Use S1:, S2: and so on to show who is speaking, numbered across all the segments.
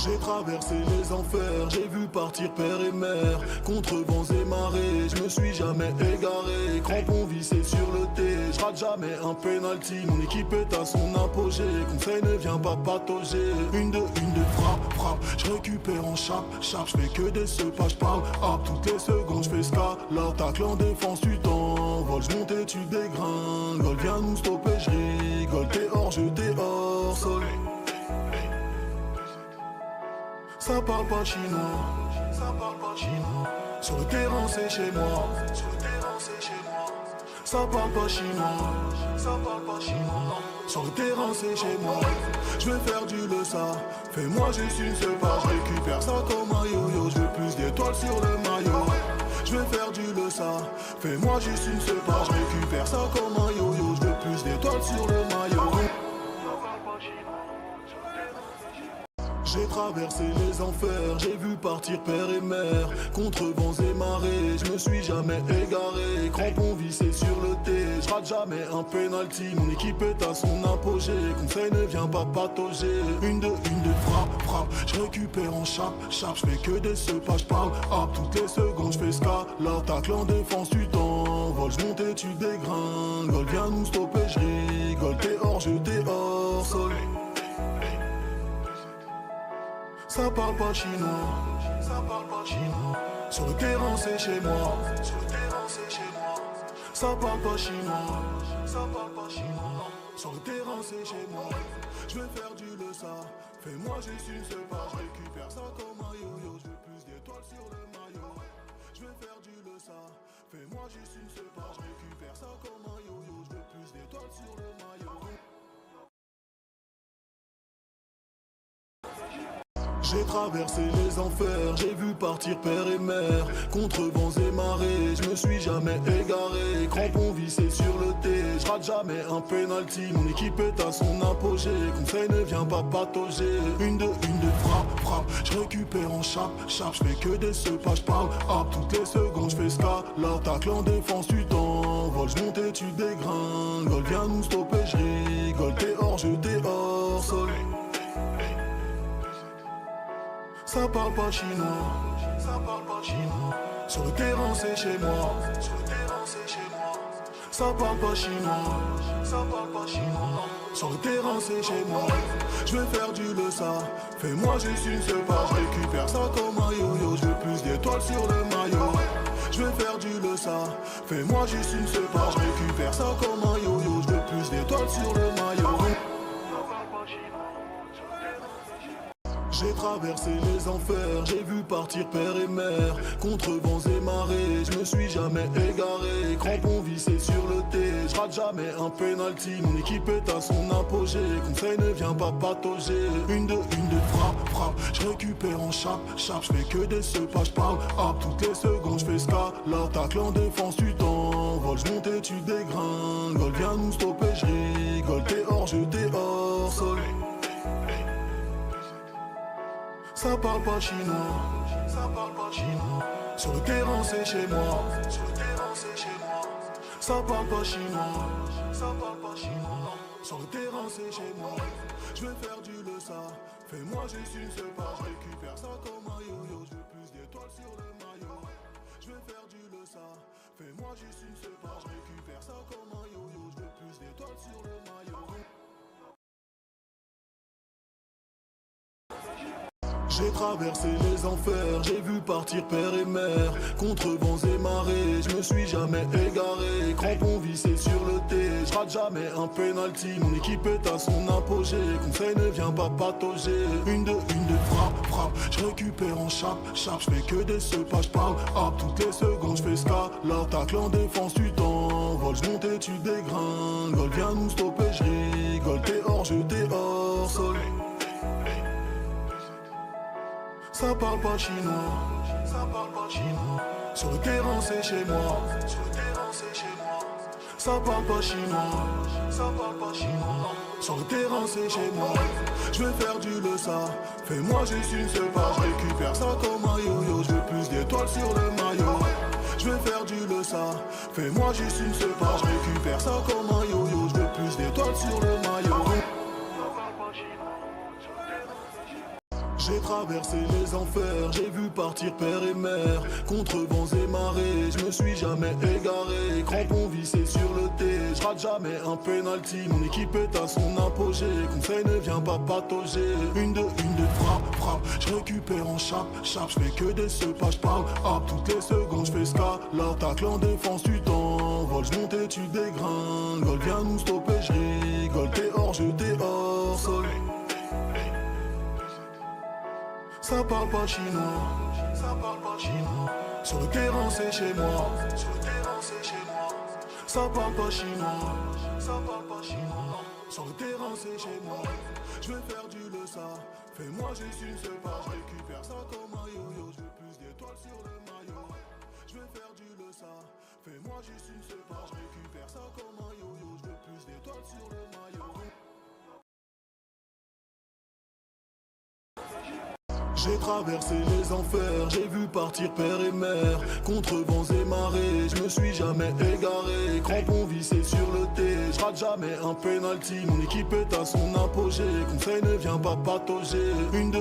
S1: J'ai traversé les enfers, j'ai vu partir père et mère. Contre vents et marées, je me suis jamais égaré. Crampon vissé sur le thé, je rate jamais un penalty. Mon équipe est à son apogée, conseil ne vient pas patauger. Une de frappe, je récupère en chape, je fais que des pas, je parle toutes les secondes, je fais là, tacle en défense, tu t'envoles, je monte et tu dégringoles. Viens nous stopper, je rigole, t'es hors sol. Ça parle pas chinois, sur le terrain c'est chez moi. Ça parle pas chinois, sur le terrain c'est chez moi. Je vais faire du le ça, fais-moi juste une seule pas. Je récupère ça comme un yo-yo, je veux plus d'étoiles sur le maillot. Je vais faire du le ça, fais-moi juste une seule pas. Je récupère ça comme un yo-yo, je veux plus d'étoiles sur le maillot. J'ai traversé les enfers, j'ai vu partir père et mère. Contre vents et marées, je me suis jamais égaré. Crampon vissé sur le thé, je rate jamais un penalty. Mon équipe est à son apogée, conseil ne vient pas patauger. Une de frappe, je récupère en chape, je fais que des pas, je parle toutes les secondes, je fais là, tacle en défense, tu t'envoles, je monte et tu dégringoles. Viens nous stopper, je rigole, t'es hors sol. Ça parle pas chinois, sur le terrain c'est chez moi. Ça parle pas chinois, sur le terrain c'est chez moi. Je vais faire du le ça, fais-moi juste une seule pas. Je récupère ça comme un yo-yo, je veux plus d'étoiles sur le maillot. Je vais faire du le ça, fais-moi juste une seule pas. Je récupère ça comme un yo-yo, je veux plus d'étoiles sur le maillot. J'ai traversé les enfers, j'ai vu partir père et mère. Contre vents et marées, je me suis jamais égaré. Crampon vissé sur le thé, je rate jamais un penalty. Mon équipe est à son apogée, conseil ne vient pas patauger. Une de frappe, je récupère en chape, je fais que des pas, je parle toutes les secondes, je fais là, tacle en défense, tu t'envoles, je monte et tu dégringoles. Viens nous stopper, je rigole, t'es hors sol. Ça parle pas chinois, sur le terrain c'est chez moi. Ça parle pas chinois, sur le terrain c'est chez moi. Je vais faire du le ça, fais-moi juste une seule pas. Je récupère ça comme un yo-yo, je veux plus d'étoiles sur le maillot. Je vais faire du le ça, fais-moi juste une seule pas. Je récupère ça comme un yo-yo, je veux plus d'étoiles sur le maillot. J'ai traversé les enfers, j'ai vu partir père et mère. Contre vents et marées, je me suis jamais égaré. Crampon vissé sur le thé, je rate jamais un penalty. Mon équipe est à son apogée, conseil ne vient pas patauger. Une de frappe, je récupère en chape, je fais que des pas, je parle toutes les secondes, je fais là, tacle en défense, tu t'envoles, je monte et tu dégringoles. Viens nous stopper, je rigole, t'es hors sol. Ça parle pas chinois, sur le terrain c'est chez moi. Ça parle pas chinois, sur le terrain c'est chez moi. Je vais faire du le ça, fais-moi juste une seule pas. Je récupère ça comme un yo-yo, je veux plus d'étoiles sur le maillot. Je vais faire du le ça, fais-moi juste une seule pas. Je récupère ça comme un yo-yo, je veux plus d'étoiles sur le maillot. J'ai traversé les enfers, j'ai vu partir père et mère. Contre vents et marées, je me suis jamais égaré. Crampon vissé sur le thé, je rate jamais un penalty. Mon équipe est à son apogée, conseil ne vient pas patauger. Une de frappe, je récupère en chape, je fais que des pas, je parle toutes les secondes, je fais là, tacle en défense, tu t'envoles, je monte et tu dégringoles. Viens nous stopper, je rigole, t'es hors sol. Ça parle pas chinois, sur le terrain c'est chez moi. Ça parle pas chinois, sur le terrain c'est chez moi. Je vais faire du le ça, fais-moi juste une seule pas. Je récupère ça comme un yo-yo, je veux plus d'étoiles sur le maillot. Je vais faire du le ça, fais-moi juste une seule pas. Je récupère ça comme un yo-yo, je veux plus d'étoiles sur le maillot. J'ai traversé les enfers, j'ai vu partir père et mère. Contre vents et marées, je me suis jamais égaré. Crampon vissé sur le thé, je rate jamais un penalty. Mon équipe est à son apogée, conseil ne vient pas patauger. Une de frappe, je récupère en chape, je fais que des pas, je parle hop. Toutes les secondes je fais là, tacle en défense tu t'envoles, je monte et tu dégringoles. Viens nous stopper, je rigole, t'es hors jeu, t'es hors sol. Ça parle pas chinois, ça parle pas chinois. Sur le terrain c'est chez moi, sur le terrain c'est chez moi. Ça parle pas chinois, ça parle pas chinois. Sur le terrain c'est chez moi. Je vais faire du le ça, fais-moi juste une seule pas. Je récupère ça comme un yo-yo, je veux plus d'étoiles sur le maillot. Je vais faire du le ça, fais-moi juste une seule pas. Je récupère ça comme un yo-yo, je veux plus d'étoiles sur le maillot. J'ai traversé les enfers, j'ai vu partir père et mère. Contre vents et marées, je me suis jamais égaré. Crampon vissé sur le thé, je rate jamais un penalty. Mon équipe est à son apogée, conseil ne vient pas patauger. Une de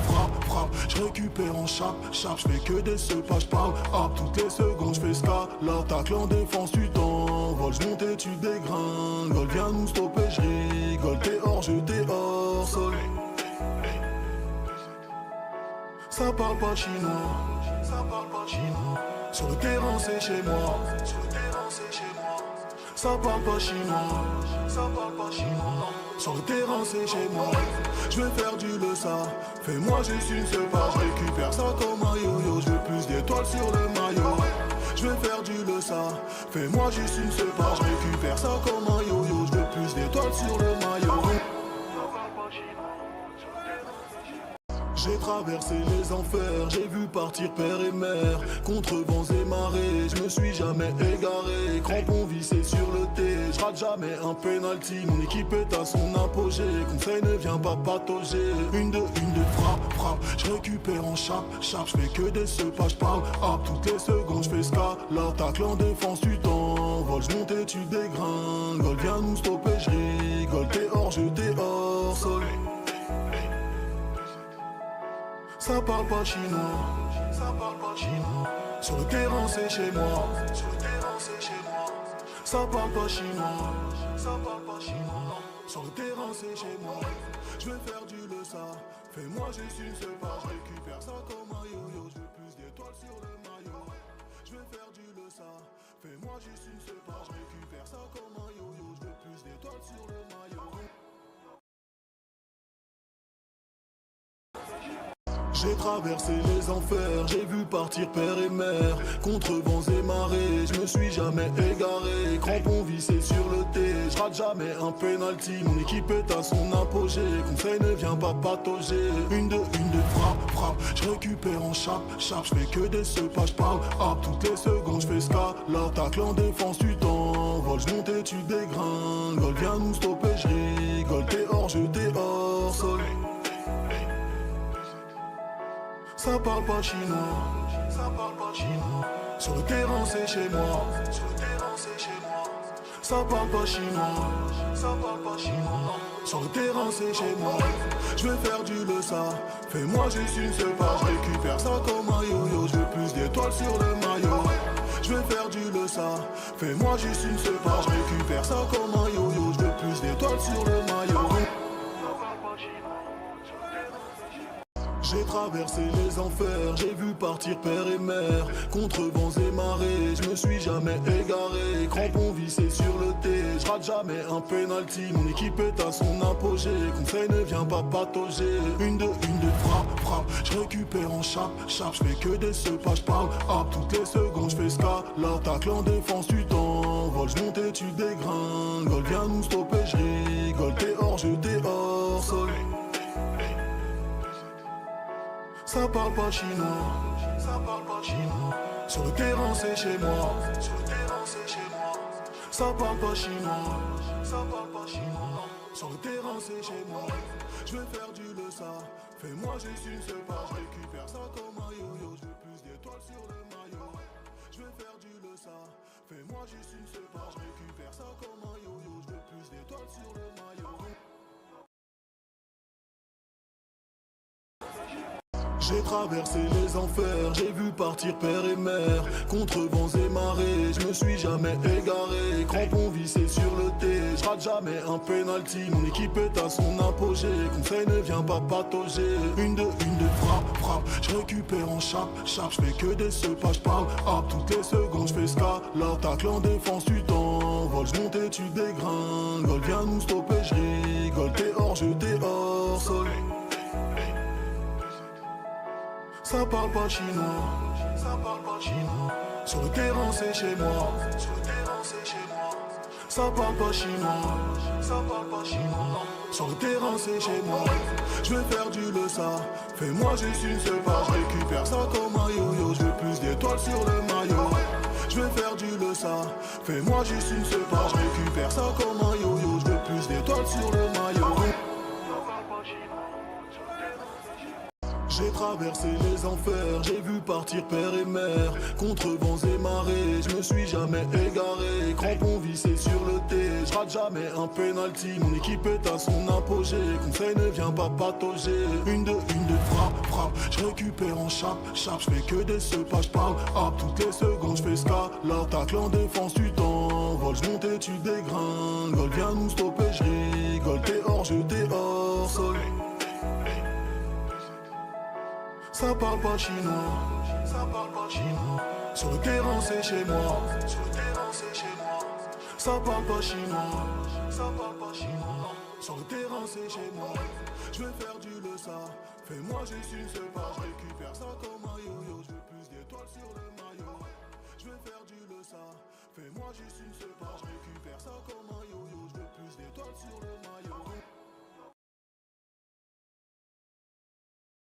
S1: frappe, je récupère en chape, je fais que des pas, je parle hop. Toutes les secondes je fais là, tacle en défense tu t'envoles, je monte et tu dégringoles. Viens nous stopper, je rigole, t'es hors jeu, t'es hors sol. Ça parle pas chinois, ça parle pas chinois. Sur le terrain c'est chez moi, sur le terrain c'est chez moi. Ça parle pas chinois, ça parle pas chinois. Sur le terrain c'est chez moi. Je vais faire du le ça, fais-moi juste une seule pas. Je récupère ça comme un yo-yo, je veux plus d'étoiles sur le maillot. Je vais faire du le ça, fais-moi juste une seule pas. Je récupère ça comme un yo-yo, je veux plus d'étoiles sur le maillot. J'ai traversé les enfers, j'ai vu partir père et mère. Contre vents et marées, je me suis jamais égaré. Crampon vissé sur le thé, je rate jamais un penalty. Mon équipe est à son apogée, conseil ne vient pas patauger. Une de frappe, je récupère en chape, je fais que des pas, je parle hop. Toutes les secondes je fais là, tacle en défense tu t'envoles, je monte et tu dégringoles. Viens nous stopper, je rigole, t'es hors jeu, t'es hors sol. Ça parle pas chinois, ça parle pas chinois. Sur le terrain c'est chez moi, sur le terrain c'est chez moi. Ça parle pas chinois, ça parle pas chinois. Sur le terrain c'est chez moi. Je vais faire du le ça, fais-moi juste une seule pas. Je récupère ça comme un yo-yo, je veux plus d'étoiles sur le maillot. Je vais faire du le ça, fais-moi juste une seule pas. Je récupère ça comme un yo-yo, je veux plus d'étoiles sur le maillot. J'ai traversé les enfers, j'ai vu partir père et mère. Contre vents et marées, je me suis jamais égaré. Crampon vissé sur le thé, je rate jamais un penalty. Mon équipe est à son apogée, conseil ne vient pas patauger. Une de frappe, je récupère en chape, je fais que des pas, je parle hop. Toutes les secondes je fais là, tacle en défense tu t'envoles, je monte et tu dégringoles. Viens nous stopper, je rigole, t'es hors jeu, t'es hors sol. Ça parle pas chinois, ça parle pas chinois. Sur le terrain c'est chez moi, sur le terrain c'est chez moi. Ça parle pas chinois, ça parle pas chinois. Sur le terrain c'est chez moi. Je vais faire du le ça, fais-moi juste une seule pas. Je récupère ça comme un yo-yo, je veux plus d'étoiles sur le maillot. Je vais faire du le ça, fais-moi juste une seule pas. Je récupère ça comme un yo-yo, je veux plus d'étoiles sur le maillot. J'ai traversé les enfers, j'ai vu partir père et mère. Contre vents et marées, je me suis jamais égaré. Crampon vissé sur le thé, je rate jamais un penalty. Mon équipe est à son apogée, conseil ne vient pas patauger. Une de frappe, je récupère en chape, je fais que des pas, je parle hop. Toutes les secondes je fais là, tacle en défense tu t'envoles, je monte et tu dégringoles. Viens nous stopper, je rigole, t'es hors jeu, t'es hors sol. Ça parle pas chinois, ça parle pas chinois. Sur le terrain c'est chez moi, sur le terrain c'est chez moi. Ça parle pas chinois, ça parle pas chinois. Sur le terrain c'est chez moi. Je vais faire du le ça, fais-moi juste une seule pas. Je récupère ça comme un yo-yo, je veux plus d'étoiles sur le maillot. Je vais faire du le ça, fais-moi juste une seule pas. Je récupère ça comme un yo-yo, je veux plus d'étoiles sur le maillot. J'ai traversé les enfers, j'ai vu partir père et mère. Contre vents et marées, je me suis jamais égaré. Crampon vissé sur le thé, je rate jamais un penalty. Mon équipe est à son apogée, conseil ne vient pas patauger. Une de frappe, je récupère en chape, je fais que des sepas, je parle hop. Toutes les secondes je fais scala, tacle en défense tu t'envoles, je monte et tu dégringoles. Viens nous stopper, je rigole, t'es hors jeu, t'es hors sol. Ça parle pas chinois, ça parle pas chinois. Sur le terrain c'est chez moi, sur le terrain c'est chez moi. Ça parle pas chinois, ça parle pas chinois. Sur le terrain c'est chez moi. Je vais faire du le ça, fais-moi juste une seule page. Je récupère ça comme un yo-yo, je veux plus d'étoiles sur le maillot. Je vais faire du le ça, fais-moi juste une seule page. Je récupère ça comme un yo-yo, je veux plus d'étoiles sur le maillot. J'ai traversé les enfers, j'ai vu partir père et mère. Contre vents et marées, je me suis jamais égaré. Crampon vissé sur le thé, je rate jamais un penalty. Mon équipe est à son apogée, conseil ne vient pas patauger. Une de frappe, je récupère en chape, je fais que des sepas, je parle hop. Toutes les secondes je fais scala, tacle en défense tu t'envoles, je monte et tu dégringoles. Viens nous stopper, je rigole, t'es hors jeu, t'es hors sol. Ça parle pas chinois, ça parle pas chinois. Sur le terrain c'est chez moi, sur le terrain c'est chez moi. Ça parle pas chinois, ça parle pas chinois. Sur le terrain c'est chez moi. Je vais faire du le ça, fais-moi juste une seule page. Je récupère ça comme un yo-yo, je veux plus d'étoiles sur le maillot. Je vais faire du le ça, fais-moi juste une seule page. Je récupère ça comme un yo-yo, je veux plus d'étoiles sur le maillot.